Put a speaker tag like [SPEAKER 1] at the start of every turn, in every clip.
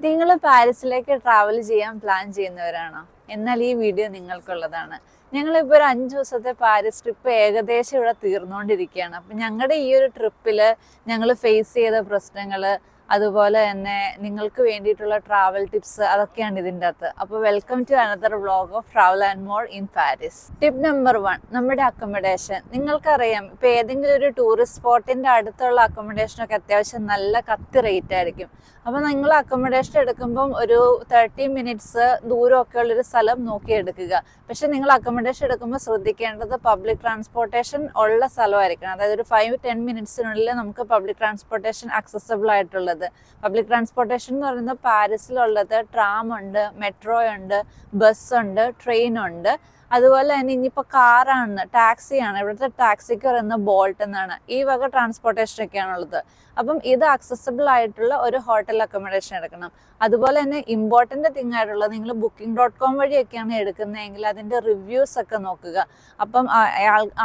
[SPEAKER 1] നിങ്ങൾ പാരീസിലേക്ക് ട്രാവൽ ചെയ്യാൻ പ്ലാൻ ചെയ്യുന്നവരാണോ? എന്നാൽ ഈ വീഡിയോ നിങ്ങൾക്കുള്ളതാണ്. ഞങ്ങളിപ്പോൾ ഒരു 5 ദിവസത്തെ പാരീസ് ട്രിപ്പ് ഏകദേശം ഇവിടെ തീർന്നുകൊണ്ടിരിക്കുകയാണ്. അപ്പം ഞങ്ങളുടെ ഈ ഒരു ട്രിപ്പിൽ ഞങ്ങൾ ഫേസ് ചെയ്ത പ്രശ്നങ്ങൾ, അതുപോലെ തന്നെ നിങ്ങൾക്ക് വേണ്ടിയിട്ടുള്ള ട്രാവൽ ടിപ്സ്, അതൊക്കെയാണ് ഇതിൻ്റെ അകത്ത്. അപ്പോൾ welcome to another vlog of travel and more in Paris. Tip number 1, നമ്മുടെ അക്കോമഡേഷൻ. നിങ്ങൾക്കറിയാം, ഇപ്പോൾ ഏതെങ്കിലും ഒരു ടൂറിസ്റ്റ് സ്പോട്ടിൻ്റെ അടുത്തുള്ള അക്കോമഡേഷനൊക്കെ അത്യാവശ്യം നല്ല കത്തി റേറ്റ് ആയിരിക്കും. അപ്പോൾ നിങ്ങൾ അക്കോമഡേഷൻ എടുക്കുമ്പം ഒരു 30 മിനിറ്റ്സ് ദൂരമൊക്കെ ഉള്ളൊരു സ്ഥലം നോക്കി എടുക്കുക. പക്ഷെ നിങ്ങൾ അക്കോമഡേഷൻ എടുക്കുമ്പോൾ ശ്രദ്ധിക്കേണ്ടത് പബ്ലിക് ട്രാൻസ്പോർട്ടേഷൻ ഉള്ള സ്ഥലമായിരിക്കണം. അതായത് ഒരു 5-10 മിനിറ്റ്സിനുള്ളിൽ നമുക്ക് പബ്ലിക് ട്രാൻസ്പോർട്ടേഷൻ അക്സസബിൾ ആയിട്ടുള്ളത്. പബ്ലിക് ട്രാൻസ്പോർട്ടേഷൻ എന്ന് പറയുന്നത് പാരീസിലുള്ളത് ട്രാം ഉണ്ട്, മെട്രോ ഉണ്ട്, ബസ് ഉണ്ട്, ട്രെയിൻ ഉണ്ട്. അതുപോലെ തന്നെ ഇനിയിപ്പോൾ കാറാണ്, ടാക്സിയാണ്. ഇവിടുത്തെ ടാക്സിക്ക് പറയുന്നത് ബോൾട്ട് എന്നാണ്. ഈ വക ട്രാൻസ്പോർട്ടേഷനൊക്കെയാണുള്ളത്. അപ്പം ഇത് അക്സസബിൾ ആയിട്ടുള്ള ഒരു ഹോട്ടൽ അക്കോമഡേഷൻ എടുക്കണം. അതുപോലെ തന്നെ ഇമ്പോർട്ടൻ്റ് തിങ് ആയിട്ടുള്ളത്, നിങ്ങൾ booking.com വഴിയൊക്കെയാണ് എടുക്കുന്നതെങ്കിൽ അതിൻ്റെ റിവ്യൂസ് ഒക്കെ നോക്കുക. അപ്പം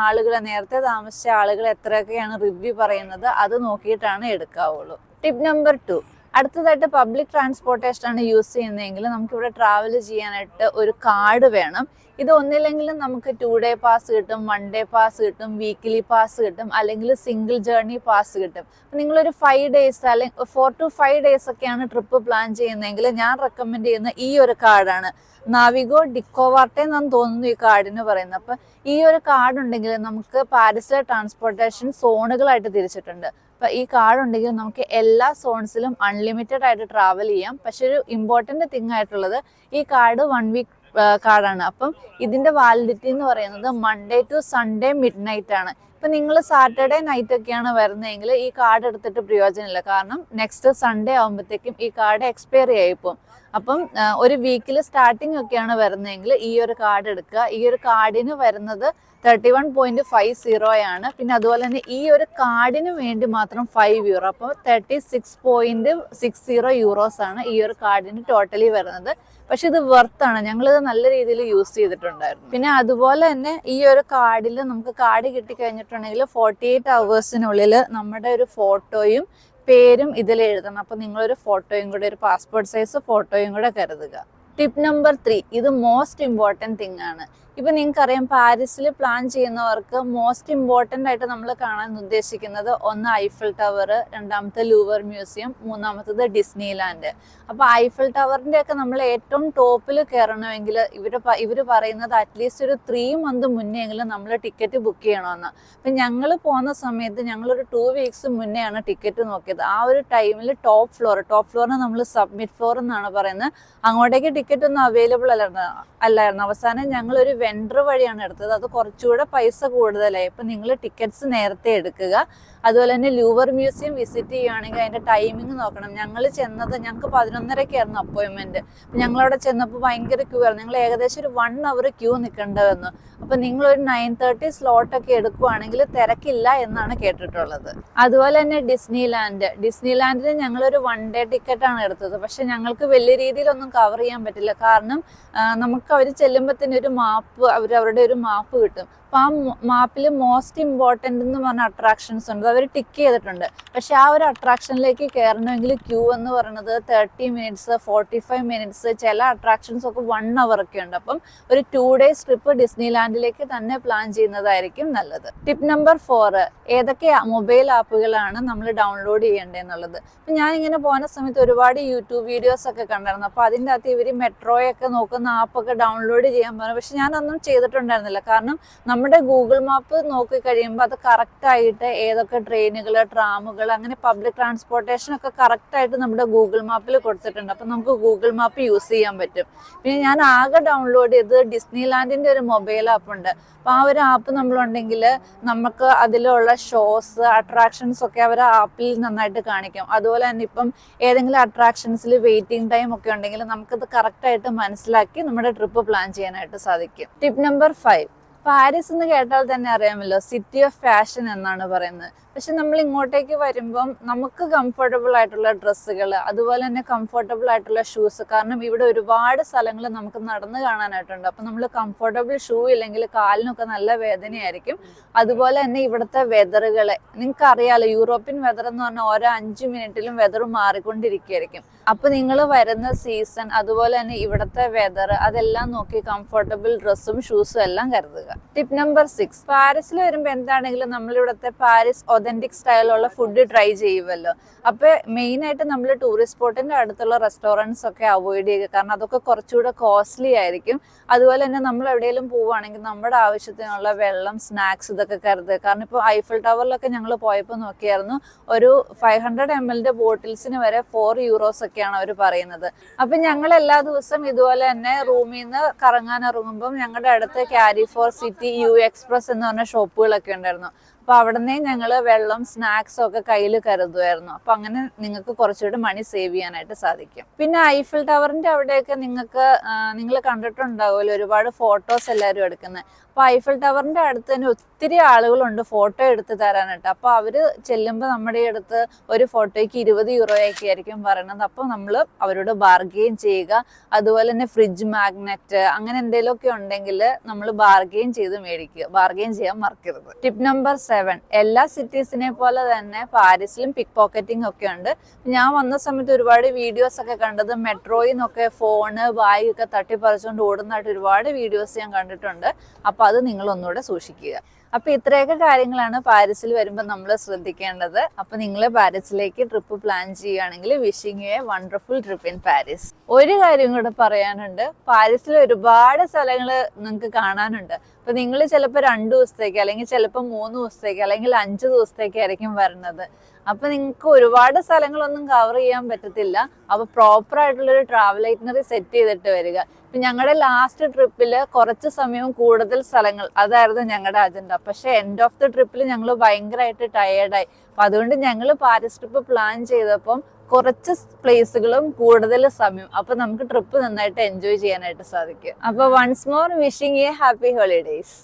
[SPEAKER 1] ആളുകൾ, നേരത്തെ താമസിച്ച ആളുകൾ എത്രയൊക്കെയാണ് റിവ്യൂ പറയുന്നത്, അത് നോക്കിയിട്ടാണ് എടുക്കാവുള്ളൂ. ടിപ്പ് നമ്പർ 2, അടുത്തതായിട്ട് പബ്ലിക് ട്രാൻസ്പോർട്ടേഷൻ ആണ് യൂസ് ചെയ്യുന്നതെങ്കിൽ നമുക്കിവിടെ ട്രാവൽ ചെയ്യാനായിട്ട് ഒരു കാർഡ് വേണം. ഇത് ഒന്നില്ലെങ്കിലും നമുക്ക് 2 ഡേ പാസ് കിട്ടും, 1 ഡേ പാസ് കിട്ടും, വീക്കിലി പാസ് കിട്ടും, അല്ലെങ്കിൽ സിംഗിൾ ജേർണി പാസ് കിട്ടും. നിങ്ങളൊരു 5 ഡേയ്സ് അല്ലെങ്കിൽ 4 to 5 ഡേയ്സ് ഒക്കെയാണ് ട്രിപ്പ് പ്ലാൻ ചെയ്യുന്നതെങ്കിൽ ഞാൻ റെക്കമെൻഡ് ചെയ്യുന്ന ഈ ഒരു കാർഡാണ്. നാവിഗോ ഡിക്കോവാർട്ടെ എന്നാണ് തോന്നുന്നു ഈ കാർഡിന് പറയുന്നത്. അപ്പം ഈ ഒരു കാർഡ് ഉണ്ടെങ്കിൽ നമുക്ക് പാരീസിലെ ട്രാൻസ്പോർട്ടേഷൻ സോണുകളായിട്ട് തിരിച്ചിട്ടുണ്ട്. അപ്പം ഈ കാർഡ് ഉണ്ടെങ്കിൽ നമുക്ക് എല്ലാ സോൺസിലും അൺലിമിറ്റഡ് ആയിട്ട് ട്രാവൽ ചെയ്യാം. പക്ഷെ ഒരു ഇമ്പോർട്ടൻ്റ് തിങ് ആയിട്ടുള്ളത്, ഈ കാർഡ് 1 വീക്ക് കാർഡാണ്. അപ്പം ഇതിൻ്റെ വാലിഡിറ്റി എന്ന് പറയുന്നത് Monday to Sunday midnight ആണ്. ഇപ്പം നിങ്ങൾ സാറ്റർഡേ നൈറ്റ് ഒക്കെയാണ് വരുന്നതെങ്കിൽ ഈ കാർഡ് എടുത്തിട്ട് പ്രയോജനമില്ല. കാരണം നെക്സ്റ്റ് സൺഡേ ആകുമ്പോഴത്തേക്കും ഈ കാർഡ് എക്സ്പയറി ആയിപ്പോവും. അപ്പം ഒരു വീക്കിൽ സ്റ്റാർട്ടിങ് ഒക്കെയാണ് വരുന്നതെങ്കിൽ ഈ ഒരു കാർഡ് എടുക്കുക. ഈ ഒരു കാർഡിന് വരുന്നത് 31.50 ആണ്. പിന്നെ അതുപോലെ തന്നെ ഈ ഒരു കാർഡിന് വേണ്ടി മാത്രം €5. അപ്പോൾ 36.60 യൂറോസ് ആണ് ഈ ഒരു കാർഡിന് ടോട്ടലി വരുന്നത്. പക്ഷെ ഇത് വെർത്താണ്, ഞങ്ങളിത് നല്ല രീതിയിൽ യൂസ് ചെയ്തിട്ടുണ്ടായിരുന്നു. പിന്നെ അതുപോലെ തന്നെ ഈ ഒരു കാർഡിൽ നമുക്ക് കാർഡ് കിട്ടിക്കഴിഞ്ഞിട്ടുണ്ടെങ്കിൽ 48 അവേഴ്സിനുള്ളിൽ നമ്മുടെ ഒരു ഫോട്ടോയും പേരും ഇതിൽ എഴുതണം. അപ്പോൾ നിങ്ങളൊരു ഫോട്ടോയും കൂടെ, ഒരു പാസ്പോർട്ട് സൈസ് ഫോട്ടോയും കൂടെ കരുതുക. ടിപ്പ് നമ്പർ 3, ഇത് മോസ്റ്റ് ഇമ്പോർട്ടൻറ്റ് തിങ് ആണ്. ഇപ്പം നിങ്ങൾക്കറിയാം, പാരീസിൽ പ്ലാൻ ചെയ്യുന്നവർക്ക് മോസ്റ്റ് ഇമ്പോർട്ടൻ്റ് ആയിട്ട് നമ്മൾ കാണാൻ ഉദ്ദേശിക്കുന്നത് ഒന്ന് ഐഫിൾ ടവർ, രണ്ടാമത്തെ ലൂവർ മ്യൂസിയം, മൂന്നാമത്തത് ഡിസ്നി ലാൻഡ്. അപ്പോൾ ഐഫിൾ ടവറിൻ്റെ ഒക്കെ നമ്മൾ ഏറ്റവും ടോപ്പിൽ കയറണമെങ്കിൽ ഇവർ പറയുന്നത് അറ്റ്ലീസ്റ്റ് ഒരു 3 മന്ത് മുന്നേ എങ്കിലും നമ്മൾ ടിക്കറ്റ് ബുക്ക് ചെയ്യണമെന്ന്. അപ്പം ഞങ്ങൾ പോകുന്ന സമയത്ത് ഞങ്ങളൊരു 2 വീക്സ് മുന്നെയാണ് ടിക്കറ്റ് നോക്കിയത്. ആ ഒരു ടൈമിൽ ടോപ്പ് ഫ്ലോറിന് നമ്മൾ സബ്മിറ്റ് ഫ്ലോർ എന്നാണ് പറയുന്നത്, അങ്ങോട്ടേക്ക് ടിക്കറ്റ് ഒന്നും അവൈലബിൾ അല്ലായിരുന്നു. അവസാനം ഞങ്ങളൊരു വെൻഡർ വഴിയാണ് എടുത്തത്. അത് കുറച്ചുകൂടെ പൈസ കൂടുതലായി. അപ്പം നിങ്ങൾ ടിക്കറ്റ്സ് നേരത്തെ എടുക്കുക. അതുപോലെ തന്നെ ലൂവർ മ്യൂസിയം വിസിറ്റ് ചെയ്യുകയാണെങ്കിൽ അതിൻ്റെ ടൈമിംഗ് നോക്കണം. ഞങ്ങൾക്ക് 11:30 അപ്പോയിൻമെൻറ്റ്. അപ്പം ഞങ്ങളവിടെ ചെന്നപ്പോൾ ഭയങ്കര ക്യൂ ആയിരുന്നു. ഞങ്ങൾ ഏകദേശം ഒരു 1 അവർ ക്യൂ നിൽക്കേണ്ടി വന്നു. അപ്പം നിങ്ങളൊരു 9:30 സ്ലോട്ടൊക്കെ എടുക്കുകയാണെങ്കിൽ തിരക്കില്ല എന്നാണ് കേട്ടിട്ടുള്ളത്. അതുപോലെ തന്നെ ഡിസ്നി ലാൻഡിന് ഞങ്ങളൊരു 1 ഡേ ടിക്കറ്റാണ് എടുത്തത്. പക്ഷെ ഞങ്ങൾക്ക് വലിയ രീതിയിലൊന്നും കവർ ചെയ്യാൻ പറ്റില്ല. കാരണം നമുക്ക് അവർ ചെല്ലുമ്പോഴത്തേന് ഒരു മാപ്പ്, അവരുടെ ഒരു മാപ്പ് കിട്ടും. അപ്പോൾ ആ മാപ്പിൽ മോസ്റ്റ് ഇമ്പോർട്ടൻ്റ് എന്ന് പറഞ്ഞ അട്രാക്ഷൻസ് ഉണ്ട്, അവർ ടിക്ക് ചെയ്തിട്ടുണ്ട്. പക്ഷെ ആ ഒരു അട്രാക്ഷനിലേക്ക് കയറണമെങ്കിൽ ക്യൂ എന്ന് പറയുന്നത് 30 മിനിറ്റ്സ്, 45 മിനിറ്റ്സ്, ചില അട്രാക്ഷൻസ് ഒക്കെ 1 അവർ ഒക്കെ ഉണ്ട്. അപ്പം ഒരു 2 ഡേയ്സ് ട്രിപ്പ് ഡിസ്നി ലാൻഡിലേക്ക് തന്നെ പ്ലാൻ ചെയ്യുന്നതായിരിക്കും നല്ലത്. ടിപ്പ് നമ്പർ 4, ഏതൊക്കെ മൊബൈൽ ആപ്പുകളാണ് നമ്മൾ ഡൗൺലോഡ് ചെയ്യേണ്ടതെന്നുള്ളത്. അപ്പം ഞാനിങ്ങനെ പോകുന്ന സമയത്ത് ഒരുപാട് യൂട്യൂബ് വീഡിയോസ് ഒക്കെ കണ്ടായിരുന്നു. അപ്പോൾ അതിൻ്റെ അകത്ത് ഇവർ മെട്രോയൊക്കെ നോക്കുന്ന ആപ്പൊക്കെ ഡൗൺലോഡ് ചെയ്യാൻ പറഞ്ഞു. പക്ഷെ ഞാനൊന്നും ചെയ്തിട്ടുണ്ടായിരുന്നില്ല. കാരണം നമ്മുടെ ഗൂഗിൾ മാപ്പ് നോക്കി കഴിയുമ്പോൾ അത് കറക്റ്റായിട്ട് ഏതൊക്കെ ട്രെയിനുകൾ, ട്രാമുകൾ, അങ്ങനെ പബ്ലിക് ട്രാൻസ്പോർട്ടേഷൻ ഒക്കെ കറക്റ്റായിട്ട് നമ്മുടെ ഗൂഗിൾ മാപ്പിൽ കൊടുത്തിട്ടുണ്ട്. അപ്പം നമുക്ക് ഗൂഗിൾ മാപ്പ് യൂസ് ചെയ്യാൻ പറ്റും. പിന്നെ ഞാൻ ആകെ ഡൗൺലോഡ് ചെയ്ത് ഡിസ്നി ലാൻഡിൻ്റെ ഒരു മൊബൈൽ ആപ്പുണ്ട്. അപ്പോൾ ആ ഒരു ആപ്പ് നമ്മളുണ്ടെങ്കിൽ നമുക്ക് അതിലുള്ള ഷോസ്, അട്രാക്ഷൻസ് ഒക്കെ അവർ ആപ്പിൽ നന്നായിട്ട് കാണിക്കും. അതുപോലെ തന്നെ ഇപ്പം ഏതെങ്കിലും അട്രാക്ഷൻസിൽ വെയിറ്റിംഗ് ടൈം ഒക്കെ ഉണ്ടെങ്കിൽ നമുക്കത് കറക്റ്റായിട്ട് മനസ്സിലാക്കി നമ്മുടെ ട്രിപ്പ് പ്ലാൻ ചെയ്യാനായിട്ട് സാധിക്കും. ടിപ്പ് നമ്പർ 5, പാരീസ് എന്ന് കേട്ടാൽ തന്നെ അറിയാമല്ലോ, സിറ്റി ഓഫ് ഫാഷൻ എന്നാണ് പറയുന്നത്. പക്ഷെ നമ്മൾ ഇങ്ങോട്ടേക്ക് വരുമ്പം നമുക്ക് കംഫർട്ടബിൾ ആയിട്ടുള്ള ഡ്രസ്സുകൾ, അതുപോലെ തന്നെ കംഫർട്ടബിൾ ആയിട്ടുള്ള ഷൂസ്, കാരണം ഇവിടെ ഒരുപാട് സ്ഥലങ്ങൾ നമുക്ക് നടന്ന് കാണാനായിട്ടുണ്ട്. അപ്പം നമ്മൾ കംഫർട്ടബിൾ ഷൂ ഇല്ലെങ്കിൽ കാലിനൊക്കെ നല്ല വേദനയായിരിക്കും. അതുപോലെ തന്നെ ഇവിടുത്തെ വെതറുകളെ നിങ്ങൾക്ക് അറിയാലോ, യൂറോപ്യൻ വെതർ എന്ന് പറഞ്ഞാൽ ഓരോ 5 മിനിറ്റിലും വെതർ മാറിക്കൊണ്ടിരിക്കുകയായിരിക്കും. അപ്പൊ നിങ്ങൾ വരുന്ന സീസൺ, അതുപോലെ തന്നെ ഇവിടുത്തെ വെതർ, അതെല്ലാം നോക്കി കംഫർട്ടബിൾ ഡ്രസ്സും ഷൂസും എല്ലാം കരുതുക. ടിപ്പ് നമ്പർ 6, പാരീസിൽ വരുമ്പോൾ എന്താണെങ്കിലും നമ്മൾ ഇവിടുത്തെ പാരീസ് ഒതന്റിക് സ്റ്റൈലുള്ള ഫുഡ് ട്രൈ ചെയ്യുമല്ലോ. അപ്പൊ മെയിൻ ആയിട്ട് നമ്മൾ ടൂറിസ്റ്റ് സ്പോട്ടിന്റെ അടുത്തുള്ള റെസ്റ്റോറൻറ്റ്സ് ഒക്കെ അവോയ്ഡ് ചെയ്യുക, കാരണം അതൊക്കെ കുറച്ചുകൂടെ കോസ്റ്റ്ലി ആയിരിക്കും. അതുപോലെ തന്നെ നമ്മൾ എവിടെയെങ്കിലും പോവുകയാണെങ്കിൽ നമ്മുടെ ആവശ്യത്തിനുള്ള വെള്ളം, സ്നാക്സ് ഇതൊക്കെ കരുതുക. കാരണം ഇപ്പോൾ ഐഫിൾ ടവറിലൊക്കെ ഞങ്ങൾ പോയപ്പോൾ നോക്കിയായിരുന്നു, ഒരു 500 ml ബോട്ടിൽസിന് വരെ 4 യൂറോസ് ഒക്കെയാണ് അവർ പറയുന്നത്. അപ്പൊ ഞങ്ങൾ എല്ലാ ദിവസവും ഇതുപോലെ തന്നെ റൂമിൽ നിന്ന് കറങ്ങാൻ ഇറങ്ങുമ്പോൾ ഞങ്ങളുടെ അടുത്ത് Carrefour City, U Express എന്ന് പറഞ്ഞ ഷോപ്പുകളൊക്കെ ഉണ്ടായിരുന്നു. അപ്പൊ അവിടെ നിന്ന് ഞങ്ങൾ വെള്ളം, സ്നാക്സും ഒക്കെ കയ്യിൽ കരുതുമായിരുന്നു. അപ്പൊ അങ്ങനെ നിങ്ങൾക്ക് കുറച്ചുകൂടി മണി സേവ് ചെയ്യാനായിട്ട് സാധിക്കും. പിന്നെ ഐഫിൾ ടവറിന്റെ അവിടെയൊക്കെ നിങ്ങൾ കണ്ടിട്ടുണ്ടാവുമല്ലോ, ഒരുപാട് ഫോട്ടോസ് എല്ലാവരും എടുക്കുന്നത്. അപ്പൊ ഐഫിൾ ടവറിന്റെ അടുത്ത് തന്നെ ഒത്തിരി ആളുകളുണ്ട് ഫോട്ടോ എടുത്ത് തരാനായിട്ട്. അപ്പൊ അവര് ചെല്ലുമ്പോൾ നമ്മുടെ അടുത്ത് ഒരു ഫോട്ടോയ്ക്ക് 20 യൂറോയൊക്കെ ആയിരിക്കും പറയുന്നത്. അപ്പൊ നമ്മൾ അവരോട് ബാർഗെയിൻ ചെയ്യുക. അതുപോലെ തന്നെ ഫ്രിഡ്ജ് മാഗ്നറ്റ് അങ്ങനെ എന്തെങ്കിലുമൊക്കെ ഉണ്ടെങ്കിൽ നമ്മൾ ബാർഗെയിൻ ചെയ്ത് മേടിക്കുക. ബാർഗെയിൻ ചെയ്യാൻ മറക്കരുത്. ടിപ്പ് നമ്പർ 7, എല്ലാ സിറ്റീസിനെ പോലെ തന്നെ പാരീസിലും പിക്ക് പോക്കറ്റിംഗ് ഒക്കെ ഉണ്ട്. ഞാൻ വന്ന സമയത്ത് ഒരുപാട് വീഡിയോസ് ഒക്കെ കണ്ടത് മെട്രോയിൽ നിന്നൊക്കെ ഫോണ്, ബാഗ് ഒക്കെ തട്ടിപ്പറിച്ചുകൊണ്ട് ഓടുന്നതായിട്ട് ഒരുപാട് വീഡിയോസ് ഞാൻ കണ്ടിട്ടുണ്ട്. അപ്പൊ അത് നിങ്ങൾ ഒന്നുകൂടെ സൂക്ഷിക്കുക. അപ്പൊ ഇത്രയൊക്കെ കാര്യങ്ങളാണ് പാരീസിൽ വരുമ്പോൾ നമ്മൾ ശ്രദ്ധിക്കേണ്ടത്. അപ്പൊ നിങ്ങൾ പാരീസിലേക്ക് ട്രിപ്പ് പ്ലാൻ ചെയ്യുകയാണെങ്കിൽ wishing you A wonderful trip in Paris. ഒരു കാര്യം കൂടെ പറയാനുണ്ട്, പാരീസിൽ ഒരുപാട് സ്ഥലങ്ങൾ നിങ്ങൾക്ക് കാണാനുണ്ട്. അപ്പൊ നിങ്ങൾ ചിലപ്പോൾ 2 ദിവസത്തേക്ക്, അല്ലെങ്കിൽ ചിലപ്പോൾ 3 ദിവസത്തേക്ക്, അല്ലെങ്കിൽ 5 ദിവസത്തേക്ക് ആയിരിക്കും വരുന്നത്. അപ്പൊ നിങ്ങൾക്ക് ഒരുപാട് സ്ഥലങ്ങളൊന്നും കവർ ചെയ്യാൻ പറ്റത്തില്ല. അപ്പൊ പ്രോപ്പർ ആയിട്ടുള്ളൊരു ട്രാവൽ ഐറ്റിനറി സെറ്റ് ചെയ്തിട്ട് വരിക. ഇപ്പൊ ഞങ്ങളുടെ ലാസ്റ്റ് ട്രിപ്പിൽ കുറച്ച് സമയവും കൂടുതൽ സ്ഥലങ്ങൾ, അതായിരുന്നു ഞങ്ങളുടെ അജണ്ട. പക്ഷെ എൻഡ് ഓഫ് ദി ട്രിപ്പിൽ ഞങ്ങൾ ഭയങ്കരമായിട്ട് ടയേർഡായി. അപ്പൊ അതുകൊണ്ട് ഞങ്ങൾ പാരീസ് ട്രിപ്പ് പ്ലാൻ ചെയ്തപ്പം കുറച്ച് പ്ലേസുകളും കൂടുതൽ സമയം, അപ്പൊ നമുക്ക് ട്രിപ്പ് നന്നായിട്ട് എൻജോയ് ചെയ്യാനായിട്ട് സാധിക്കും. അപ്പൊ once more wishing you happy holidays.